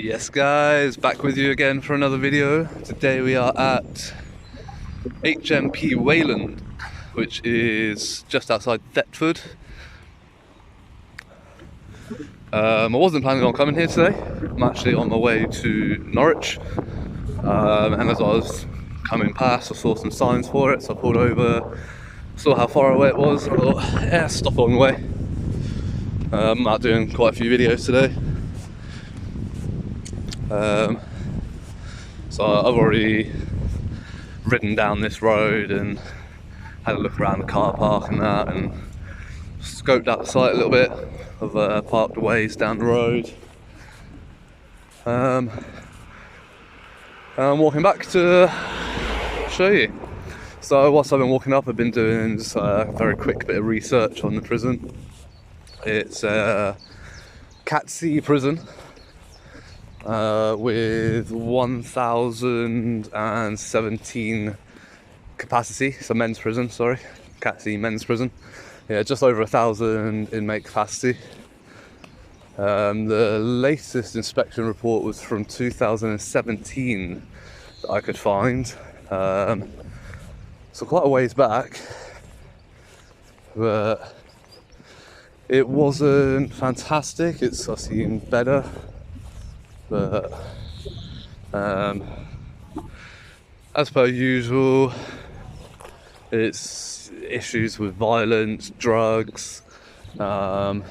Yes guys, back with you again for another video. Today we are at HMP Wayland, which is just outside Thetford. I wasn't planning on coming here today. I'm actually on my way to Norwich, and as I was coming past I saw some signs for it, so I pulled over, saw how far away it was, and I thought, yeah, stop along the way. I'm out doing quite a few videos today. So I've already ridden down this road and had a look around the car park and that, and scoped out the site a little bit of parked ways down the road. And I'm walking back to show you. So whilst I've been walking up, I've been doing just a very quick bit of research on the prison. It's a Cat C prison with 1,017 capacity. So men's prison, sorry, Cat C men's prison. Yeah, just over 1,000 inmate capacity. The latest inspection report was from 2017 that I could find. So quite a ways back, but it wasn't fantastic. It's seen better, but as per usual, it's issues with violence, drugs. Said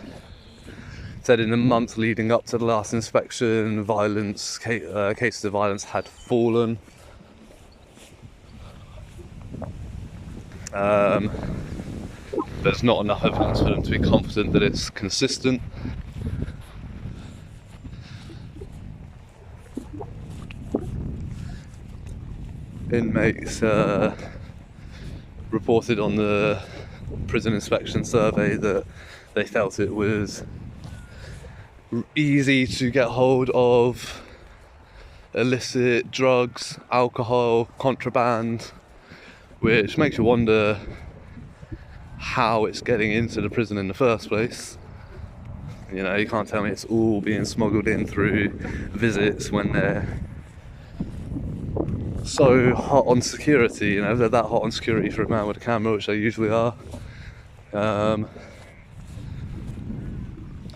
in the months leading up to the last inspection, cases of violence had fallen. There's not enough evidence for them to be confident that it's consistent. Inmates reported on the prison inspection survey that they felt it was easy to get hold of illicit drugs, alcohol, contraband, which makes you wonder how it's getting into the prison in the first place. You know, you can't tell me it's all being smuggled in through visits when they're so hot on security. You know, if they're that hot on security for a man with a camera, which they usually are,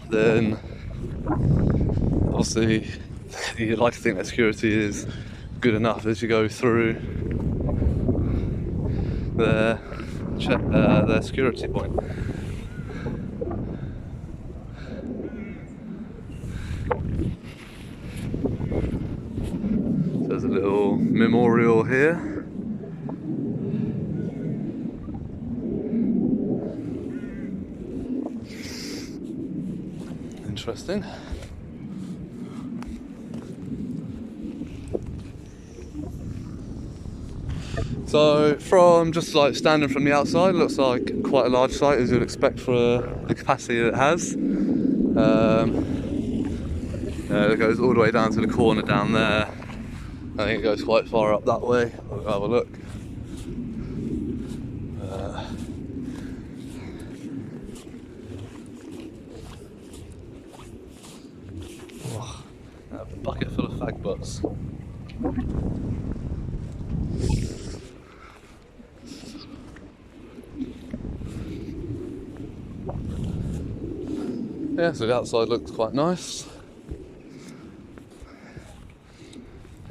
then obviously you'd like to think that security is good enough as you go through their security point. So there's a little memorial here. Interesting. So from just like standing from the outside, it looks like quite a large site, as you'd expect for the capacity that it has. It goes all the way down to the corner down there. I think it goes quite far up that way. We'll have a look. A bucket full of fag butts. Yeah, so the outside looks quite nice.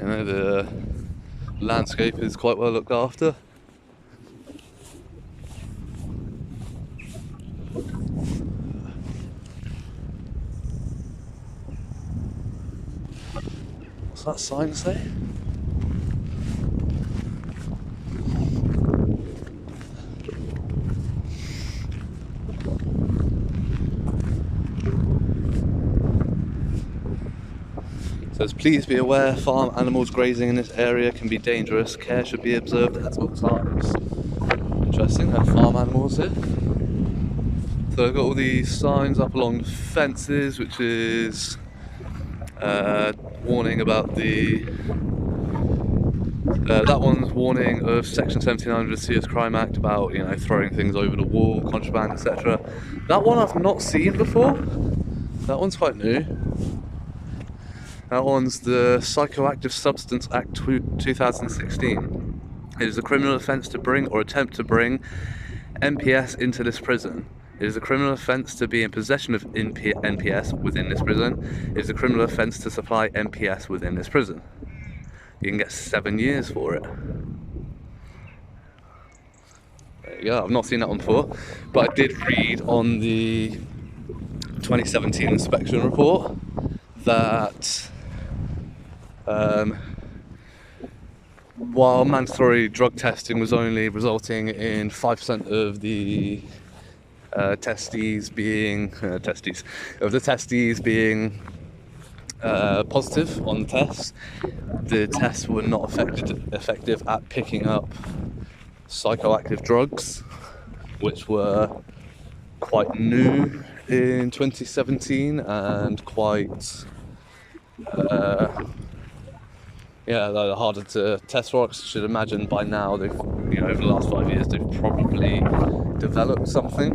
You know, the landscape is quite well looked after. What's that sign say? It says, please be aware, farm animals grazing in this area can be dangerous. Care should be observed at all times. Interesting, there are farm animals here. So I've got all these signs up along the fences, which is warning about the that one's warning of Section 1700 of the Serious Crime Act about, you know, throwing things over the wall, contraband, etc. That one I've not seen before. That one's quite new. That one's the Psychoactive Substance Act 2016. It is a criminal offence to bring or attempt to bring NPS into this prison. It is a criminal offence to be in possession of NPS within this prison. It is a criminal offence to supply NPS within this prison. You can get 7 years for it. There you go. I've not seen that one before, but I did read on the 2017 inspection report that while mandatory drug testing was only resulting in 5% of the testes being positive on the tests, the tests were not effective at picking up psychoactive drugs, which were quite new in 2017 and quite they're harder to test for. I should imagine by now they've, over the last 5 years, they've probably developed something.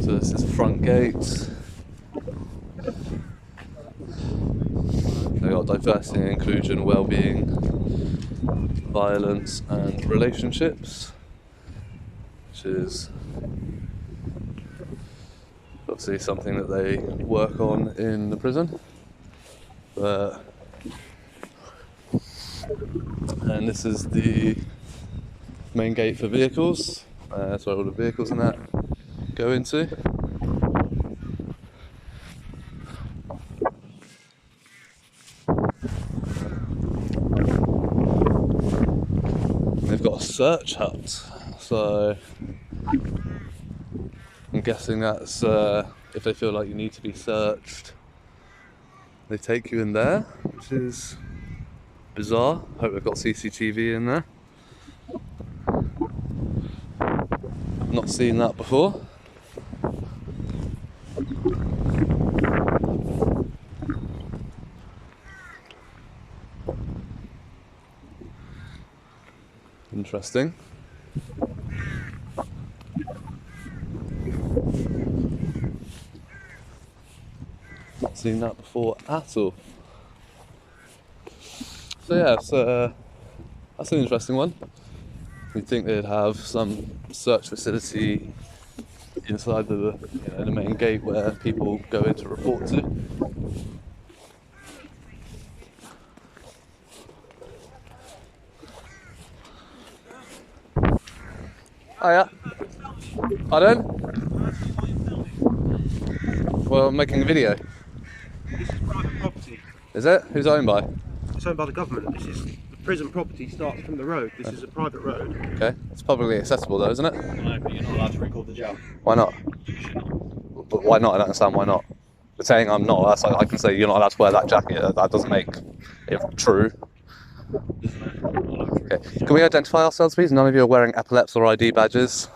So this is the front gate. They've got diversity and inclusion, well-being, violence and relationships, which is obviously something that they work on in the prison. And this is the main gate for vehicles. That's where all the vehicles and that go into. They've got a search hut, so I'm guessing that's if they feel like you need to be searched, they take you in there, which is bizarre. Hope they've got CCTV in there. Not seen that before. Interesting. Not seen that before at all. So yeah, that's an interesting one. You'd think they'd have some search facility inside the main gate where people go in to report to. Hiya. Pardon? Well, I'm making a video. This is private property. Is it? Who's owned by? It's owned by the government. This is the prison property starts from the road. This is a private road. Okay. It's publicly accessible though, isn't it? No, but you're not allowed to record the jail. Why not? But why not? I don't understand why not. But saying I'm not, that's like I can say you're not allowed to wear that jacket. That doesn't make it true. Okay. Can we identify ourselves, please? None of you are wearing epaulets or ID badges.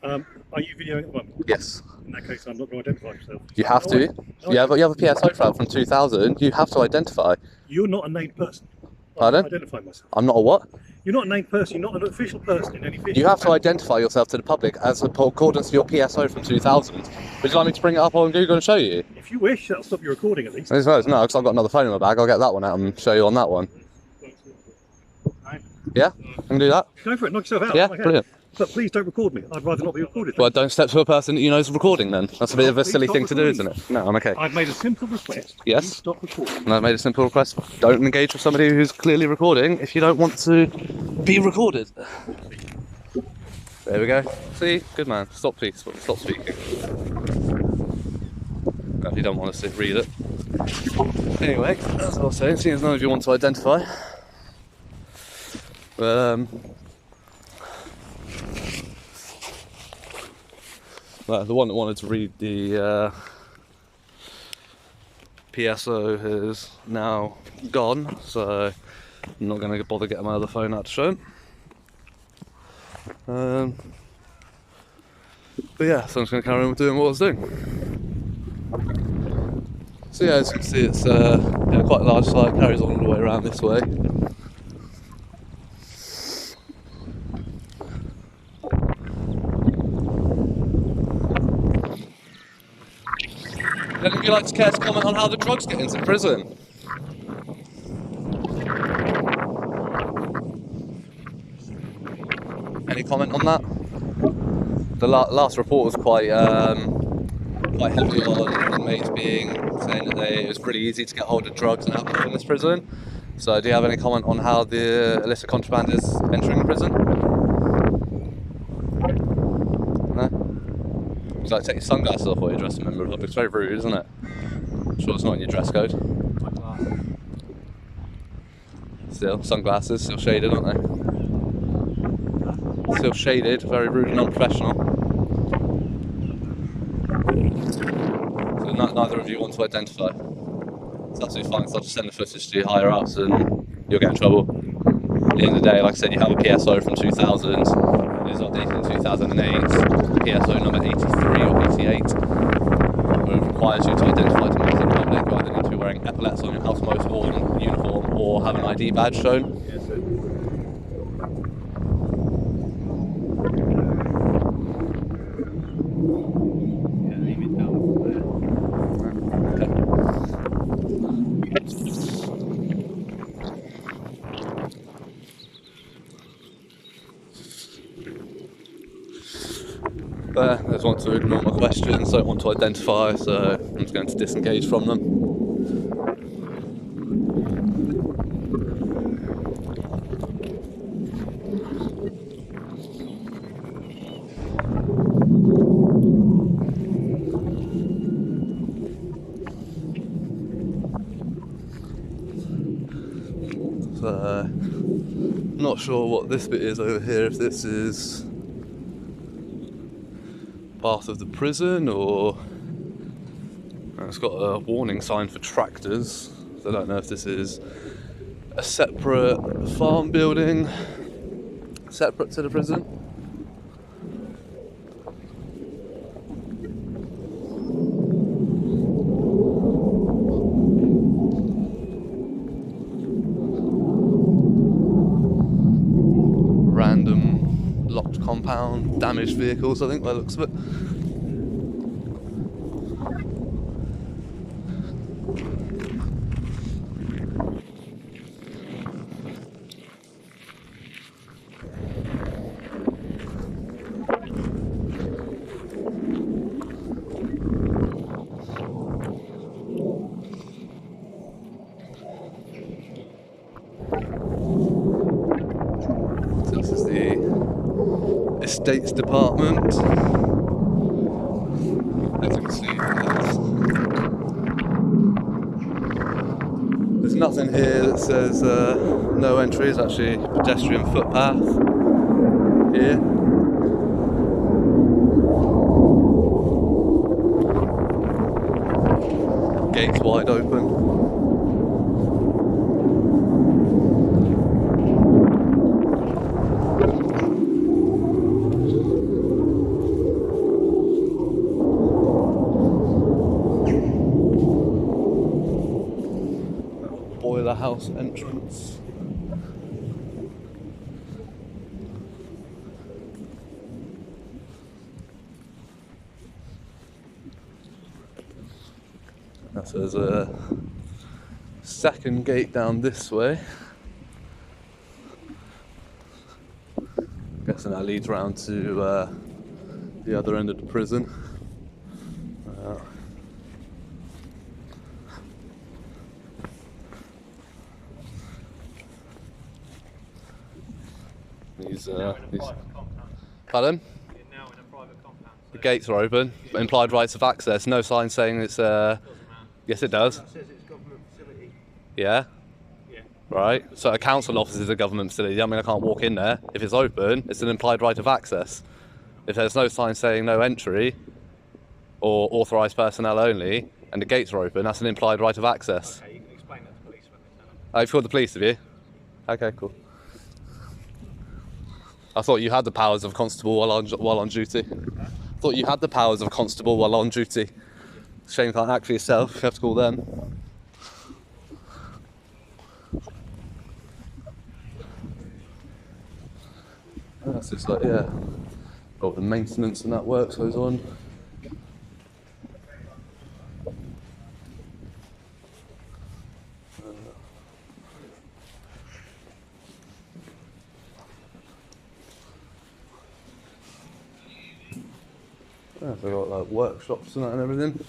Are you videoing at the moment? Yes. In that case, I'm not going to identify myself. You have to. You have a PSO file from 2000. You have to identify. You're not a named person. Pardon? I identify myself. I'm not a what? You're not a named person. You're not an official person in any official. You have to identify yourself to the public as accordance to your PSO from 2000. Would you like me to bring it up on Google and show you? If you wish, that'll stop your recording at least. No, because I've got another phone in my bag. I'll get that one out and show you on that one. Yeah? I can do that? Go for it. Knock yourself out. Yeah? Okay. Brilliant. But please don't record me. I'd rather not be recorded. Well, don't step to a person that you know is recording then. That's a bit of a silly thing to do, isn't it? No, I'm okay. I've made a simple request. Yes? Please stop recording. And I've made a simple request. Don't engage with somebody who's clearly recording if you don't want to be recorded. There we go. See? Good man. Stop, please. Stop speaking. If you don't want to read it. Anyway, as I was saying, seeing as none of you want to identify. The one that wanted to read the PSO is now gone, so I'm not going to bother getting my other phone out to show him. But yeah, so I'm just going to carry on doing what I was doing. So yeah, as you can see, it's quite a large site, carries on all the way around this way. Would any of you like to care to comment on how the drugs get into prison? Any comment on that? The last report was quite heavy on inmates saying that it was pretty easy to get hold of drugs and alcohol in this prison. So do you have any comment on how the illicit contraband is entering the prison? No? Would you like to take your sunglasses off while you're dressed as a member of the public? It's very rude, isn't it? I'm sure it's not in your dress code. Still, sunglasses, still shaded, aren't they? Still shaded, very rude and unprofessional. So neither of you want to identify. It's absolutely fine, so I'll just send the footage to your higher ups and you'll get in trouble. At the end of the day, like I said, you have a PSO from 2000, it is updated in 2008, PSO number 83 or 88, where it requires you to identify to members of the public. You either need to be wearing epaulets on your outermost organ uniform or have an ID badge shown. There's one to ignore my questions, don't want to identify, so I'm just going to disengage from them. So, not sure what this bit is over here, if this is part of the prison or it's got a warning sign for tractors, so I don't know if this is a separate farm building separate to the prison. Random locked compound, damaged vehicles, I think, by the looks of it. This is the Estates Department. As you can see, there's nothing here that says no entry. It's actually a pedestrian footpath here. Gates wide open. Boiler house entrance. So there's a second gate down this way. Guessing that leads around to the other end of the prison. Pardon? You're now in a private compound. The gates are open. Implied rights of access. No sign saying it's. Yes, it does. It says it's government facility. Yeah. Yeah. Right. So a council office is a government facility. I mean, I can't walk in there. If it's open, it's an implied right of access. If there's no sign saying no entry or authorised personnel only, and the gates are open, that's an implied right of access. Okay, you can explain that to police when they turn up. Oh, you've called the police, have you? Okay, cool. I thought you had the powers of constable while on duty. I thought you had the powers of constable while on duty. Shame you can't act for yourself. You have to call them. That's just like, yeah. Got the maintenance and that works goes on. Yeah, they've got like workshops and that and everything.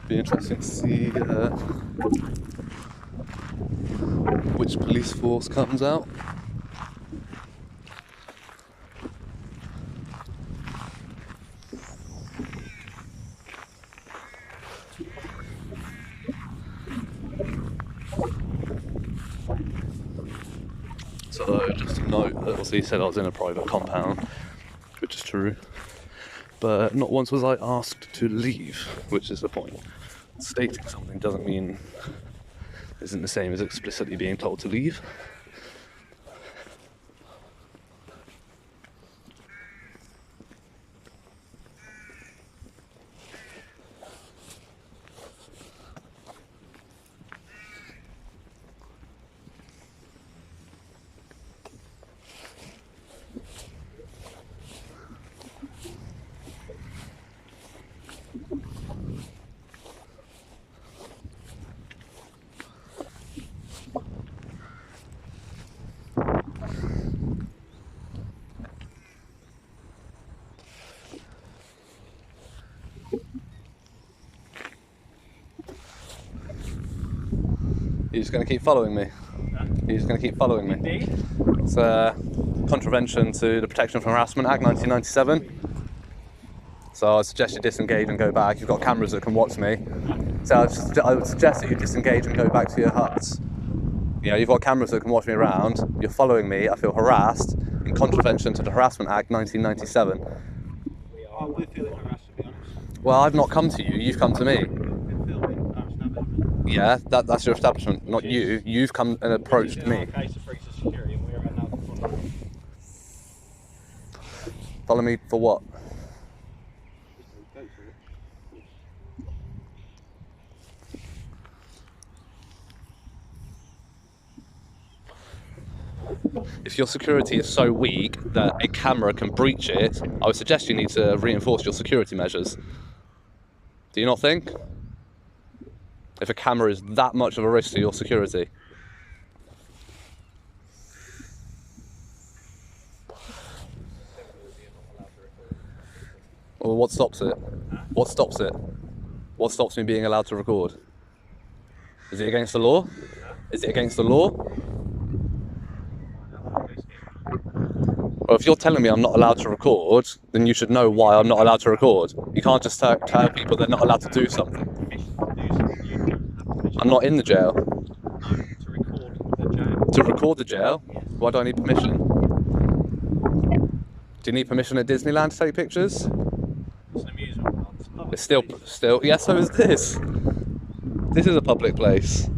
Be interesting to see which police force comes out. So just a note that obviously he said I was in a private compound, which is true. But not once was I asked to leave, which is the point. Stating something doesn't mean isn't the same as explicitly being told to leave. You're just going to keep following me? You're just going to keep following me? Indeed. It's a contravention to the Protection from Harassment Act 1997. So I suggest you disengage and go back. You've got cameras that can watch me. So I would suggest that you disengage and go back to your huts. You know, you've got cameras that can watch me around. You're following me. I feel harassed in contravention to the Harassment Act 1997. We're feeling harassed, to be honest. Well, I've not come to you. You've come to me. We're filming our establishment. Yeah, that's your establishment, not you. You've come and approached me. Case of breach of security, and we are now following. Follow me for what? If your security is so weak that a camera can breach it, I would suggest you need to reinforce your security measures. Do you not think? If a camera is that much of a risk to your security. Well, what stops it? What stops it? What stops me being allowed to record? Is it against the law? Is it against the law? Well, if you're telling me I'm not allowed to record, then you should know why I'm not allowed to record. You can't just tell people they're not allowed to do something. I'm not in the jail. To record the jail? Why do I need permission? Do you need permission at Disneyland to take pictures? It's an amusement park. It's public. It's still, yeah, so is this. This is a public place.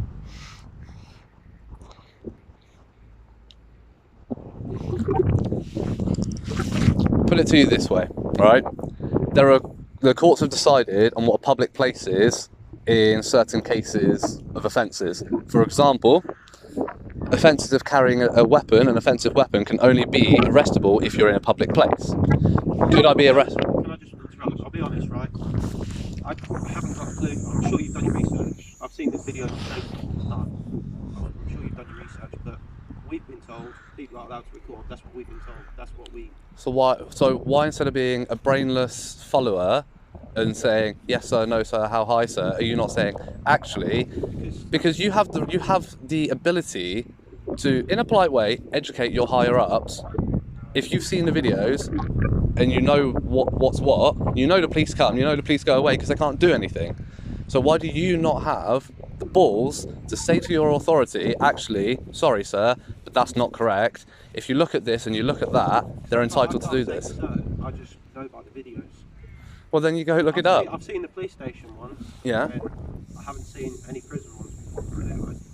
Put it to you this way, right? The courts have decided on what a public place is in certain cases of offences. For example, offences of carrying a weapon, an offensive weapon, can only be arrestable if you're in a public place. Could I be arrested? Can I just interrupt? I'll be honest, right? I haven't got a clue. I'm sure you've done your research. I've seen this video I'm sure you've done your research, but we've been told people aren't allowed to record. That's what we've been told. That's what we... So why instead of being a brainless follower and saying yes sir, no sir, how high sir, are you not saying actually, because you have the ability to, in a polite way, educate your higher ups. If you've seen the videos, and you know what's what, you know the police come, you know the police go away because they can't do anything. So why do you not have the balls to say to your authority, actually, sorry sir, but that's not correct. If you look at this and you look at that, they're entitled to do this. I just know about the videos. Well, then you go look it up. I've seen the police station ones. Yeah. And I haven't seen any prison ones before. I'll be honest,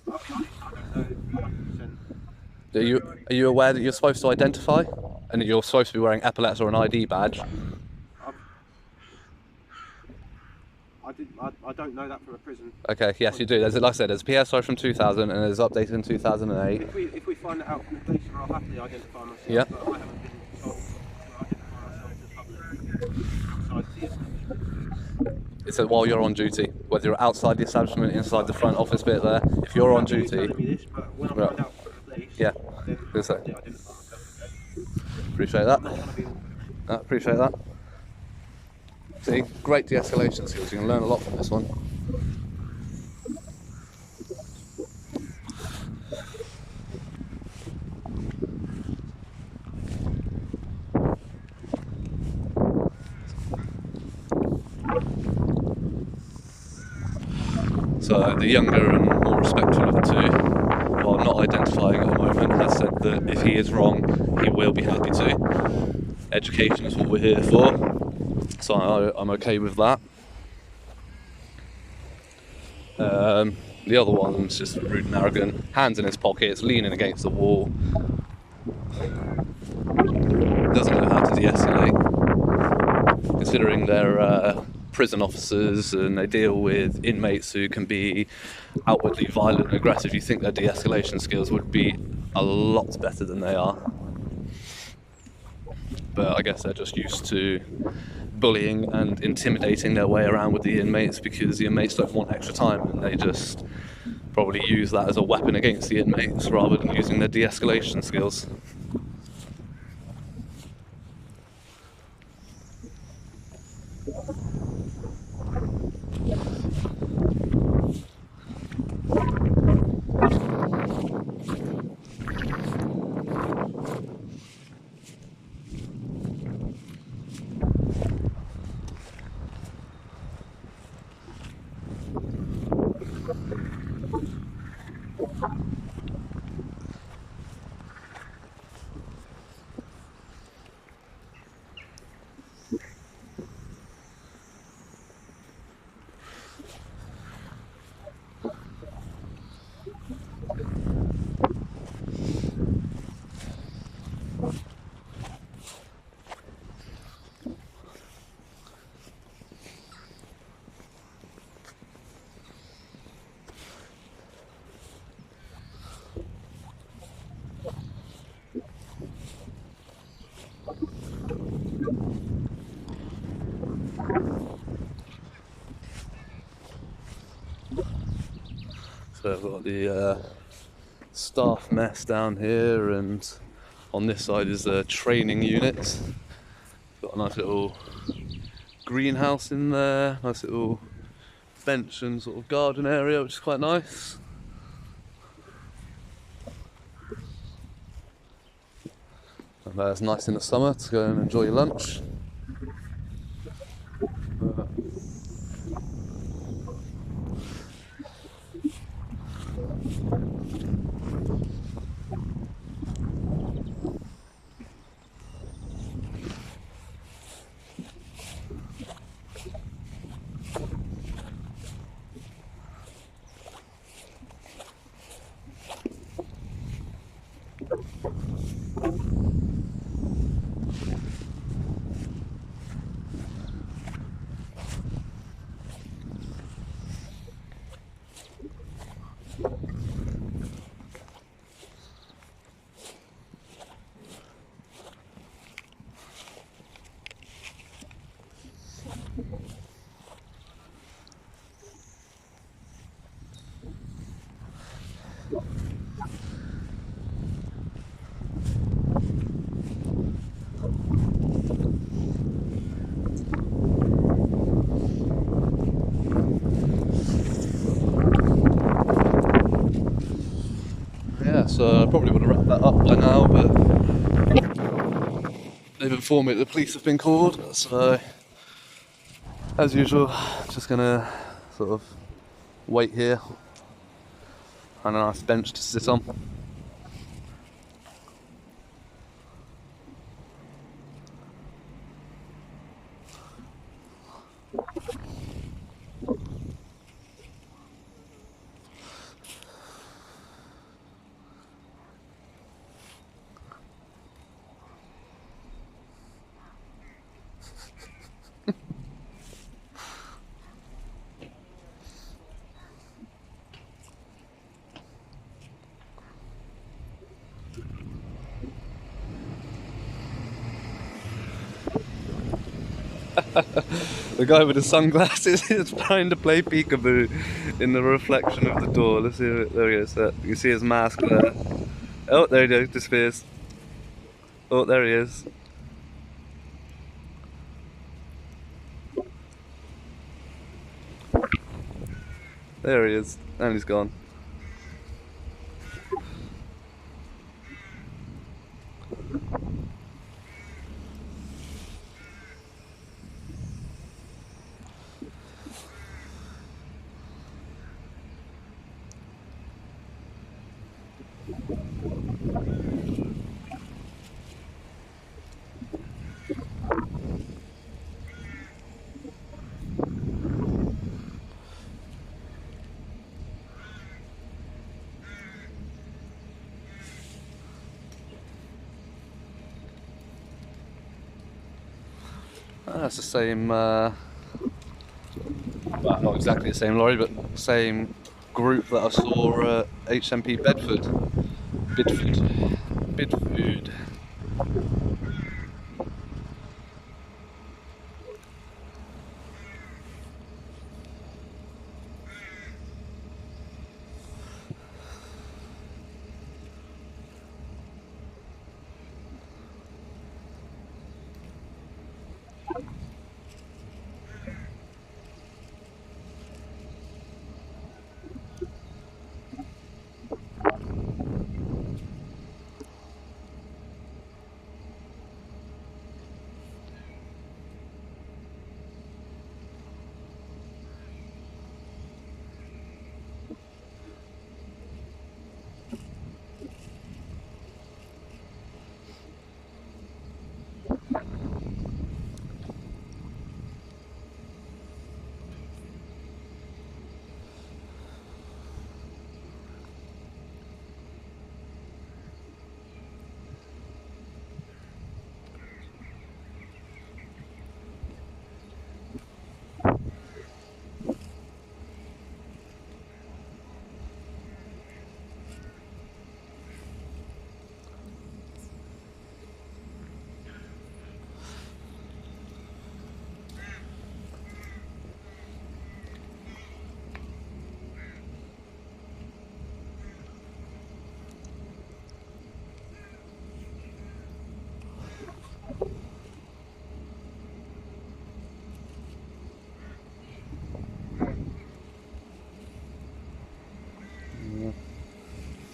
I don't know 100%. Are you aware that you're supposed to identify and that you're supposed to be wearing epaulets or an ID badge? I don't know that from a prison. Okay, yes you do. There's, like I said, there's PSI from 2000 and there's updated in 2008. If we find it out from the police, I'll happily identify myself. Yeah. But I haven't been told to identify myself to the public outside the establishment. It says while you're on duty, whether you're outside the establishment, inside the front office bit there, if you're on duty. Telling me this, but when I find out from the police, yeah. then Good say. I'll identify myself. Okay? Appreciate that. I'm not trying to be awkward. Appreciate that. See, great de-escalation skills. You can learn a lot from this one. So the younger and more respectful of the two, while not identifying at the moment, has said that if he is wrong, he will be happy to. Education is what we're here for, so I'm okay with that. The other one's just rude and arrogant, hands in his pockets, leaning against the wall. Doesn't know how to de-escalate, considering they're prison officers and they deal with inmates who can be outwardly violent and aggressive. You think their de-escalation skills would be a lot better than they are. But I guess they're just used to bullying and intimidating their way around with the inmates because the inmates don't want extra time, and they just probably use that as a weapon against the inmates rather than using their de-escalation skills. So I've got the staff mess down here, and on this side is the training unit. Got a nice little greenhouse in there, nice little bench and sort of garden area, which is quite nice. And it's nice in the summer to go and enjoy your lunch. So I probably would have wrapped that up by now, but they've inform me that the police have been called. So, as usual, just gonna sort of wait here on a nice bench to sit on. The guy with the sunglasses is trying to play peekaboo in the reflection of the door. Let's see it. There he is. You can see his mask there. Oh, there he goes. Disappears. Oh, there he is. There he is. And he's gone. That's the same, well, not exactly the same lorry, but same group that I saw at HMP Bedford. Bidford.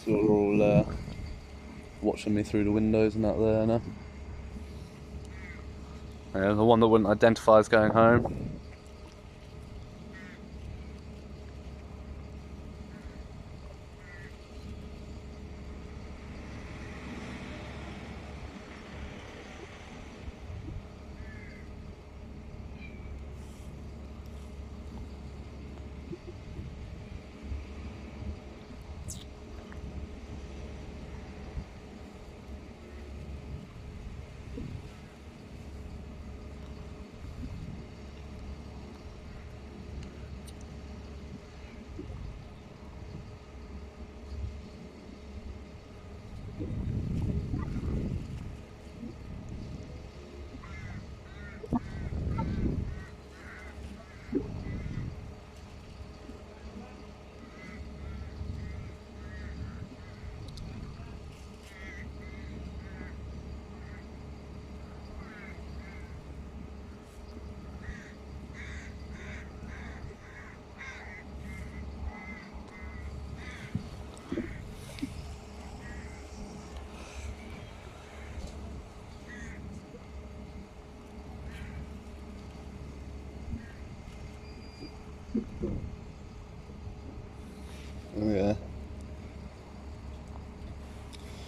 So they're all watching me through the windows and out there now. Yeah, the one that wouldn't identify as going home.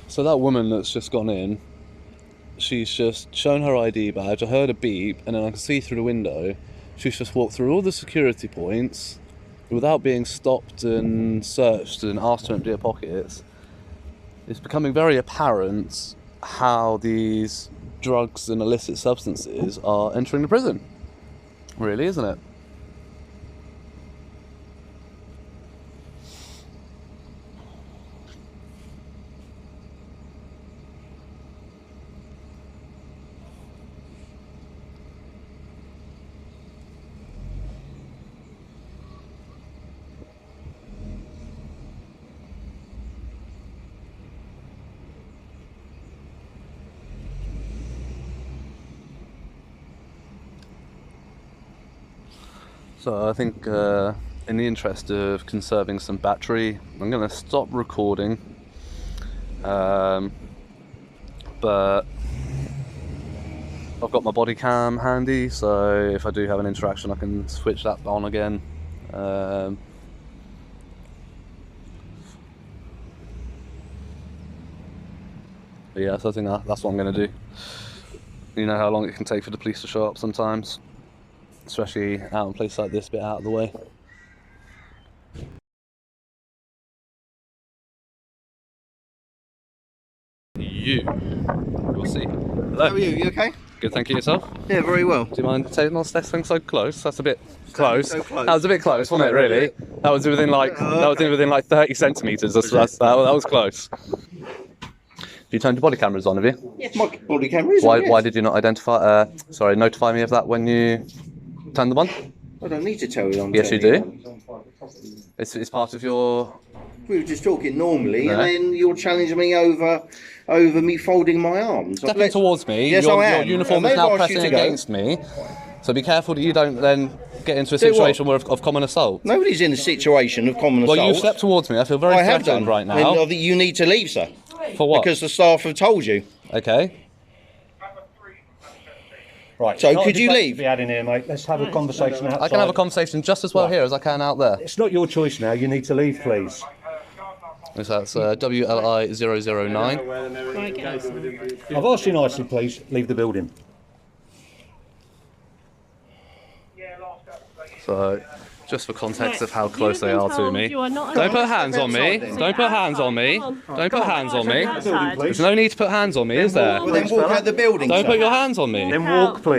So that woman that's just gone in, she's just shown her ID badge. I heard a beep, and then I can see through the window. She's just walked through all the security points without being stopped and searched and asked to empty her pockets. It's becoming very apparent how these drugs and illicit substances are entering the prison. Really, isn't it? So I think in the interest of conserving some battery, I'm going to stop recording. But I've got my body cam handy, so if I do have an interaction I can switch that on again. But yeah, so I think that's what I'm going to do. You know how long it can take for the police to show up sometimes, especially out in a place like this, a bit out of the way. We'll see. Hello. How are you? You okay? Good, thank you. Yourself? Yeah, very well. Do you mind taking us thing so close? That's a bit close. So close. That was a bit close, wasn't it? Really? That was within like within like 30 centimeters. That was close. You turned your body cameras on, have you? Yes. My body camera is on, Why yes. why did you not notify me of that when you turned them on? I don't need to tell you. Yes, you do. It's part of your. We were just talking normally, Yeah. and then you're challenging me over me folding my arms. Stepping towards me. Yes, your, I am. Your uniform And is now they've asked you pressing to go. against me. So be careful that you don't then get into a Do what? situation of common assault. Nobody's in a situation of common assault. Well, you've stepped towards me. I feel very I have threatened done. right now. And you need to leave, sir. For what? Because the staff have told you. Okay. Right. So not a could you debate leave? to be had in here, mate. Let's have a conversation outside. I can have a conversation just as well Right. here as I can out there. It's not your choice now. You need to leave, please. So that's WLI 009. I've asked you nicely, please. Leave the building. So, just for context of how close they are to me. Don't Don't put hands on me. Don't put hands on me. Don't put hands on me. Building, please. There's no need to put hands on me, is there? Well, then walk out the building, Don't sir. put your hands on me. Then walk, please.